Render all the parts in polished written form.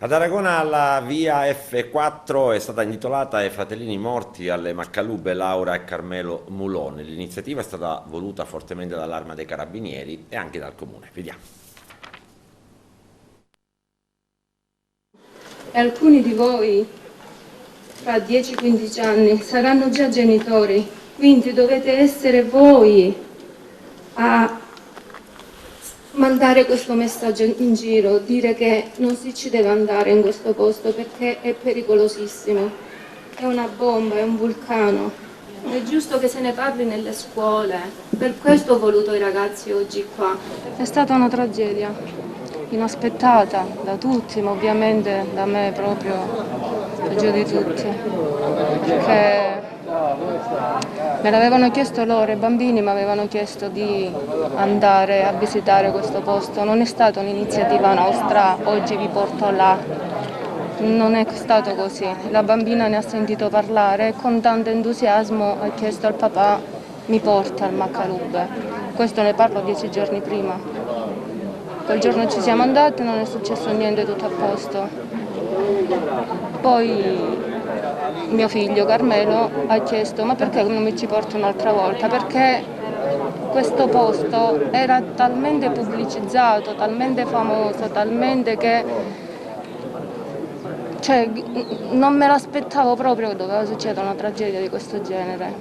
Ad Aragona la via F4 è stata intitolata ai fratellini morti alle Maccalube Laura e Carmelo Mulone. L'iniziativa è stata voluta fortemente dall'Arma dei Carabinieri e anche dal Comune. Vediamo. E alcuni di voi, fra 10-15 anni, saranno già genitori, quindi dovete essere voi a mandare questo messaggio in giro, dire che non si ci deve andare in questo posto perché è pericolosissimo, è una bomba, è un vulcano. È giusto che se ne parli nelle scuole, per questo ho voluto i ragazzi oggi qua. È stata una tragedia, inaspettata da tutti, ma ovviamente da me proprio peggio di tutti, perché me l'avevano chiesto loro, i bambini mi avevano chiesto di andare a visitare questo posto, non è stata un'iniziativa nostra, oggi vi porto là, non è stato così, la bambina ne ha sentito parlare e con tanto entusiasmo ha chiesto al papà mi porta al Maccalube, questo ne parlo 10 giorni prima, quel giorno ci siamo andati, non è successo niente, tutto a posto, poi mio figlio Carmelo ha chiesto ma perché non mi ci porti un'altra volta? Perché questo posto era talmente pubblicizzato, talmente famoso, talmente che non me l'aspettavo proprio che doveva succedere una tragedia di questo genere.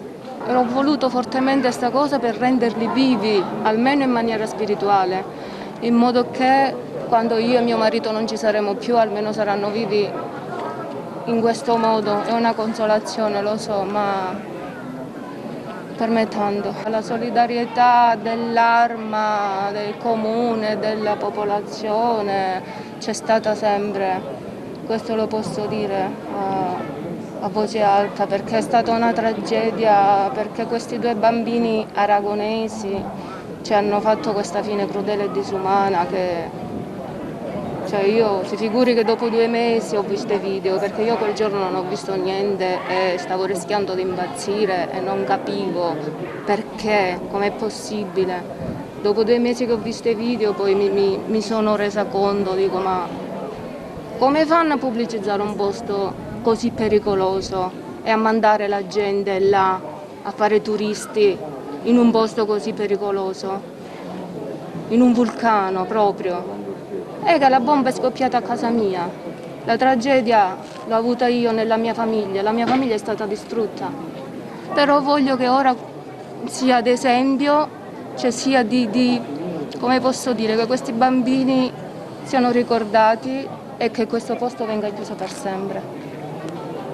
E ho voluto fortemente questa cosa per renderli vivi, almeno in maniera spirituale, in modo che quando io e mio marito non ci saremo più, almeno saranno vivi in questo modo. È una consolazione, lo so, ma per me è tanto. La solidarietà dell'Arma, del comune, della popolazione c'è stata sempre, questo lo posso dire a voce alta, perché è stata una tragedia, perché questi due bambini aragonesi ci hanno fatto questa fine crudele e disumana che... io si figuri che dopo 2 mesi ho visto i video, perché io quel giorno non ho visto niente e stavo rischiando di impazzire e non capivo perché, com'è possibile. Dopo 2 mesi che ho visto i video poi mi sono resa conto, dico ma come fanno a pubblicizzare un posto così pericoloso e a mandare la gente là a fare turisti in un posto così pericoloso, in un vulcano proprio? È che la bomba è scoppiata a casa mia, la tragedia l'ho avuta io nella mia famiglia, la mia famiglia è stata distrutta, però voglio che ora sia d'esempio, cioè sia come posso dire, che questi bambini siano ricordati e che questo posto venga chiuso per sempre.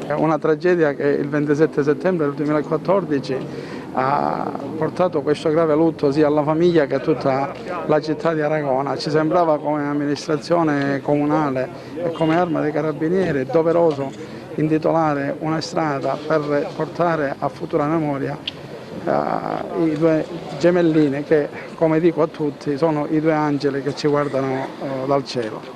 È una tragedia che il 27 settembre del 2014 ha portato questo grave lutto sia alla famiglia che a tutta la città di Aragona. Ci sembrava come amministrazione comunale e come Arma dei Carabinieri doveroso intitolare una strada per portare a futura memoria i due gemellini che, come dico a tutti, sono i due angeli che ci guardano dal cielo.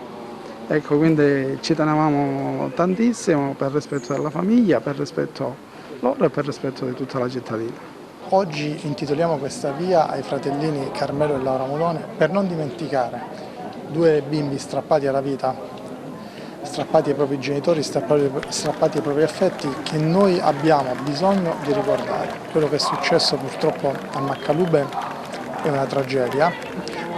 Ecco, quindi ci tenevamo tantissimo per rispetto della famiglia, per rispetto loro e per rispetto di tutta la cittadina. Oggi intitoliamo questa via ai fratellini Carmelo e Laura Mulone per non dimenticare 2 bimbi strappati alla vita, strappati ai propri genitori, strappati ai propri affetti, che noi abbiamo bisogno di ricordare. Quello che è successo purtroppo a Maccalube è una tragedia,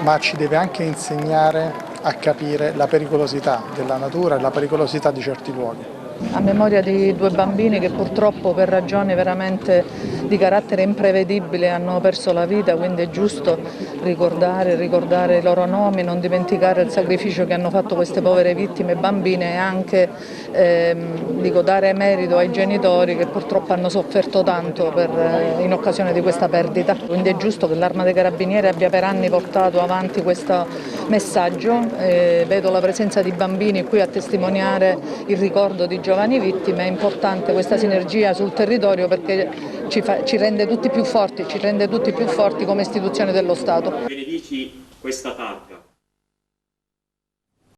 ma ci deve anche insegnare a capire la pericolosità della natura e la pericolosità di certi luoghi. A memoria di 2 bambini che purtroppo per ragioni veramente di carattere imprevedibile hanno perso la vita, quindi è giusto ricordare i loro nomi, non dimenticare il sacrificio che hanno fatto queste povere vittime bambine e anche dare merito ai genitori che purtroppo hanno sofferto tanto in occasione di questa perdita. Quindi è giusto che l'Arma dei Carabinieri abbia per anni portato avanti questo messaggio, vedo la presenza di bambini qui a testimoniare il ricordo di giovani vittime, è importante questa sinergia sul territorio perché ci rende tutti più forti come istituzione dello Stato. Benedici questa tappa.